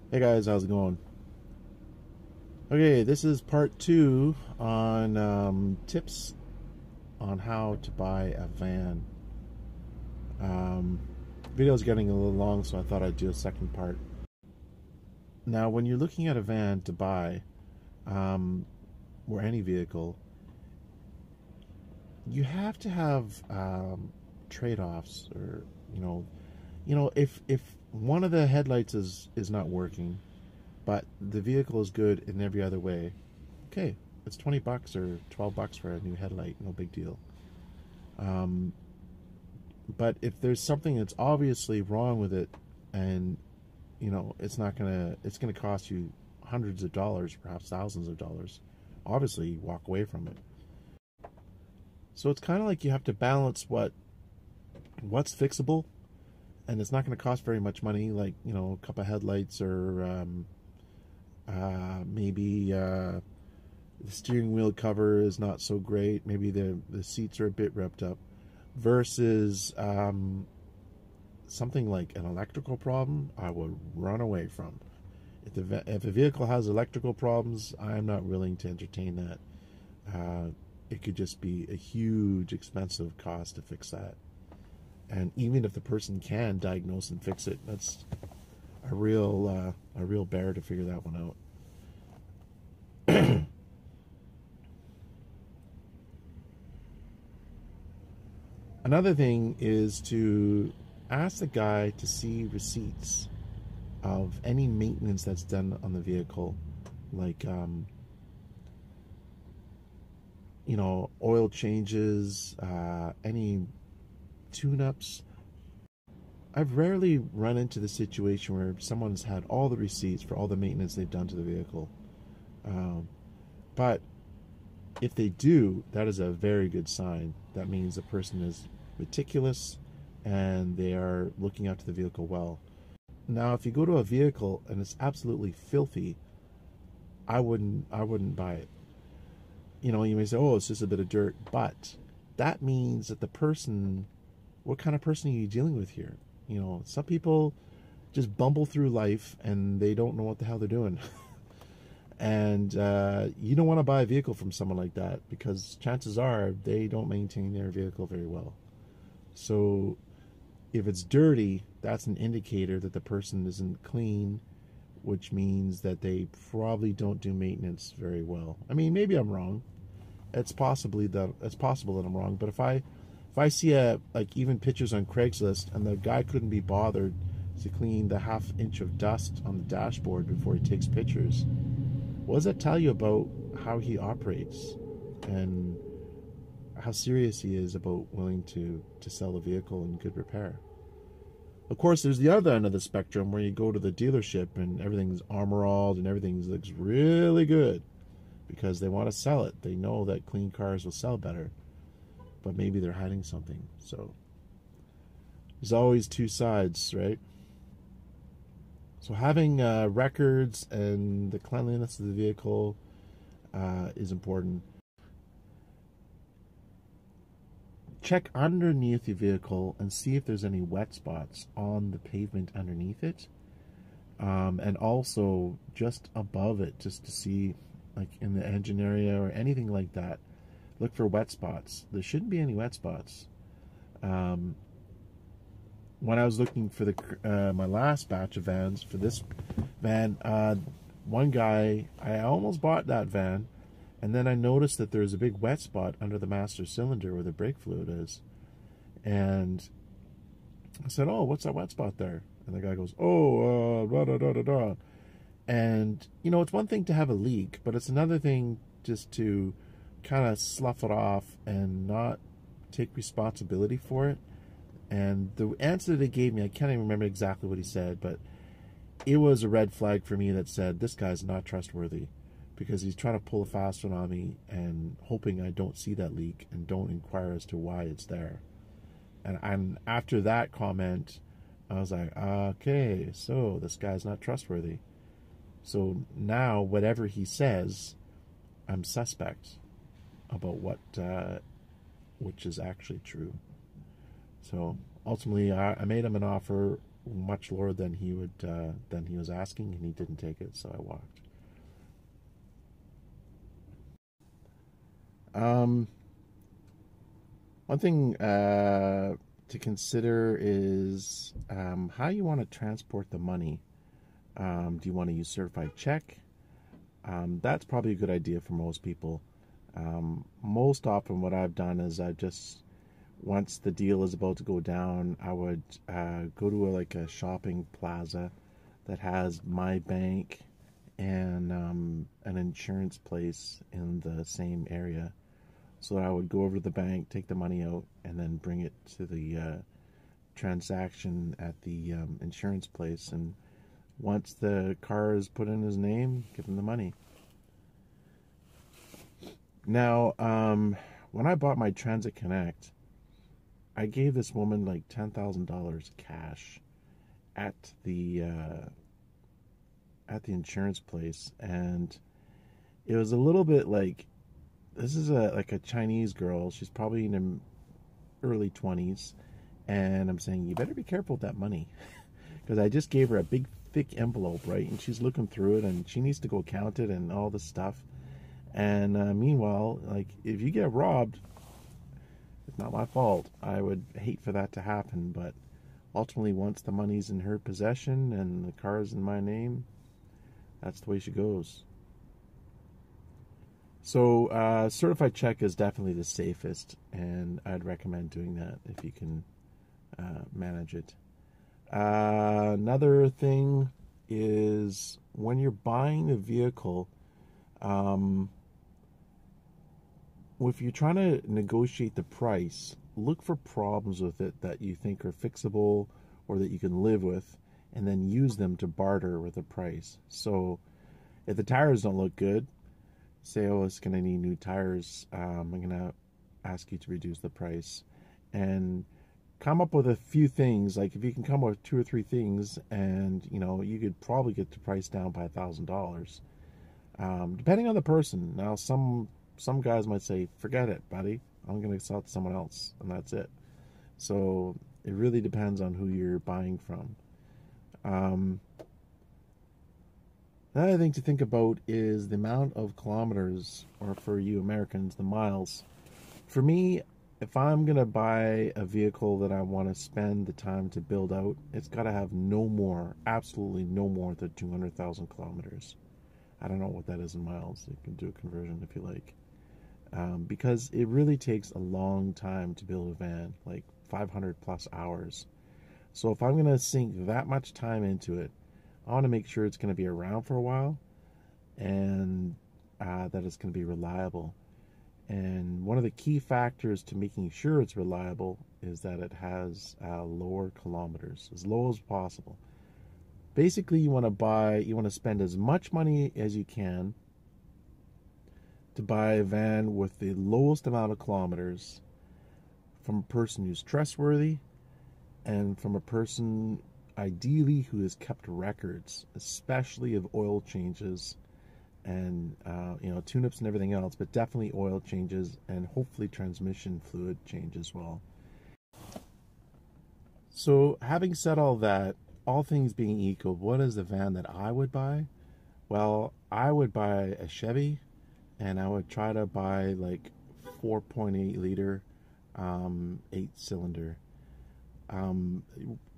Hey guys, how's it going? Okay, this is part two on tips on how to buy a van. Um, Video's getting a little long, so I thought I'd do a second part. Now, when you're looking at a van to buy, um, or any vehicle, you have to have trade-offs, or if one of the headlights is not working, but the vehicle is good in every other way. Okay, it's 20 bucks or 12 bucks for a new headlight, no big deal. Um, but if there's something that's obviously wrong with it, and it's gonna cost you hundreds of dollars, perhaps thousands of dollars, obviously you walk away from it. So it's kind of like you have to balance what's fixable, and it's not going to cost very much money, like a couple of headlights, or maybe the steering wheel cover is not so great. Maybe the seats are a bit ripped up. Versus something like an electrical problem, I would run away from. If a vehicle has electrical problems, I'm not willing to entertain that. It could just be a huge, expensive cost to fix that. And even if the person can diagnose and fix it, that's a real bear to figure that one out. Another thing is to ask the guy to see receipts of any maintenance that's done on the vehicle, like oil changes, any tune-ups. I've rarely run into the situation where someone's had all the receipts for all the maintenance they've done to the vehicle. But if they do, that is a very good sign. That means the person is meticulous and they are looking after the vehicle well. Now, if you go to a vehicle and it's absolutely filthy, I wouldn't buy it. You may say, "Oh, it's just a bit of dirt," but that means that the person, what kind of person are you dealing with here? Some people just bumble through life and they don't know what the hell they're doing. And you don't want to buy a vehicle from someone like that, because chances are they don't maintain their vehicle very well. So if it's dirty, that's an indicator that the person isn't clean, which means that they probably don't do maintenance very well. I mean, maybe I'm wrong. It's possible that I'm wrong. But if I see even pictures on Craigslist, and the guy couldn't be bothered to clean the half-inch of dust on the dashboard before he takes pictures, what does that tell you about how he operates and how serious he is about willing to sell a vehicle in good repair? Of course, there's the other end of the spectrum where you go to the dealership and everything's armor-alled and everything looks really good because they want to sell it. They know that clean cars will sell better, but maybe they're hiding something. So there's always two sides, right? So having records and the cleanliness of the vehicle is important. Check underneath the vehicle and see if there's any wet spots on the pavement underneath it, and also just above it, just to see, like in the engine area or anything like that. Look for wet spots. There shouldn't be any wet spots. When I was looking for my last batch of vans for this van, one guy, I almost bought that van, and then I noticed that there's a big wet spot under the master cylinder where the brake fluid is. And I said, "Oh, what's that wet spot there?" And the guy goes, "Oh, da da da da da." And, it's one thing to have a leak, but it's another thing just to kind of slough it off and not take responsibility for it. And the answer that he gave me, I can't even remember exactly what he said, but it was a red flag for me that said, this guy's not trustworthy, because he's trying to pull a fast one on me and hoping I don't see that leak and don't inquire as to why it's there. And after that comment, I was like, okay, so this guy's not trustworthy. So now whatever he says, I'm suspect about which is actually true. So ultimately, I made him an offer much lower than he was asking, and he didn't take it, so I walked. One thing to consider is how you want to transport the money. Do you want to use certified check? That's probably a good idea for most people. Most often what I've done is I just, once the deal is about to go down, I would go to a shopping plaza that has my bank and an insurance place in the same area. So I would go over to the bank, take the money out, and then bring it to the transaction at the insurance place. And once the car is put in his name, give him the money. Now, when I bought my Transit Connect, I gave this woman like $10,000 cash at the insurance place, and it was a little bit like, this is a Chinese girl. She's probably in her early 20s, and I'm saying, you better be careful with that money, because I just gave her a big thick envelope, right? And she's looking through it, and she needs to go count it and all this stuff. And meanwhile, like, if you get robbed, it's not my fault. I would hate for that to happen, but ultimately, once the money's in her possession and the car's in my name, that's the way she goes. So certified check is definitely the safest, and I'd recommend doing that if you can manage it. Another thing is, when you're buying a vehicle, if you're trying to negotiate the price, look for problems with it that you think are fixable or that you can live with, and then use them to barter with the price. So if the tires don't look good, say, oh, it's going to need new tires, I'm going to ask you to reduce the price. And come up with a few things. Like, if you can come up with 2 or 3 things, and you could probably get the price down by $1,000, depending on the person. Now, some guys might say, forget it, buddy, I'm going to sell it to someone else, and that's it. So it really depends on who you're buying from. Another thing to think about is the amount of kilometers, or for you Americans, the miles. For me, if I'm going to buy a vehicle that I want to spend the time to build out, it's got to have absolutely no more than 200,000 kilometers. I don't know what that is in miles. You can do a conversion if you like. Because it really takes a long time to build a van, like 500 plus hours. So if I'm going to sink that much time into it, I want to make sure it's going to be around for a while, and that it's going to be reliable. And one of the key factors to making sure it's reliable is that it has lower kilometers, as low as possible. Basically, you want to spend as much money as you can to buy a van with the lowest amount of kilometers, from a person who's trustworthy, and from a person ideally who has kept records, especially of oil changes and tune-ups and everything else, but definitely oil changes, and hopefully transmission fluid change as well. So having said all that, all things being equal, what is the van that I would buy? Well, I would buy a Chevy, and I would try to buy like 4.8 liter 8-cylinder.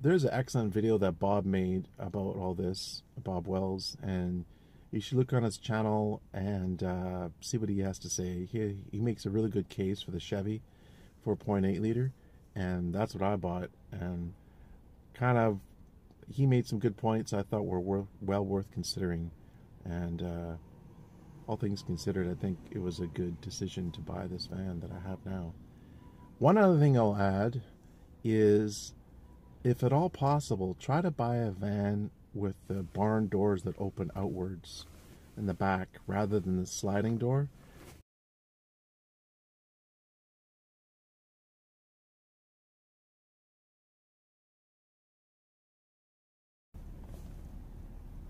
There's an excellent video that Bob made about all this, Bob Wells, and you should look on his channel and see what he has to say. He makes a really good case for the Chevy 4.8 liter, and that's what I bought. And he made some good points I thought were well worth considering. And all things considered, I think it was a good decision to buy this van that I have now. One other thing I'll add is, if at all possible, try to buy a van with the barn doors that open outwards in the back rather than the sliding door.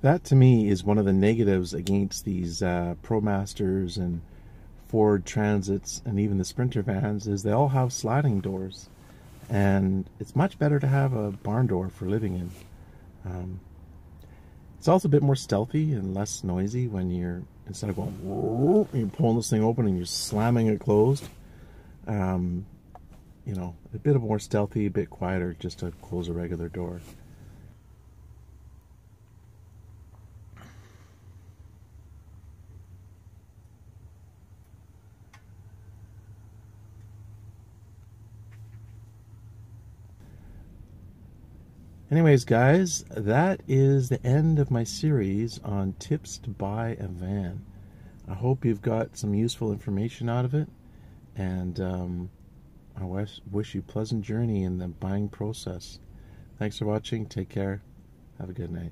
That to me is one of the negatives against these ProMasters and Ford Transits and even the Sprinter vans, is they all have sliding doors. And it's much better to have a barn door for living in. It's also a bit more stealthy and less noisy when you're, instead of going, you're pulling this thing open and you're slamming it closed. You know, a bit of more stealthy, a bit quieter, just to close a regular door. Anyways, guys, that is the end of my series on tips to buy a van. I hope you've got some useful information out of it, and I wish you a pleasant journey in the buying process. Thanks for watching. Take care. Have a good night.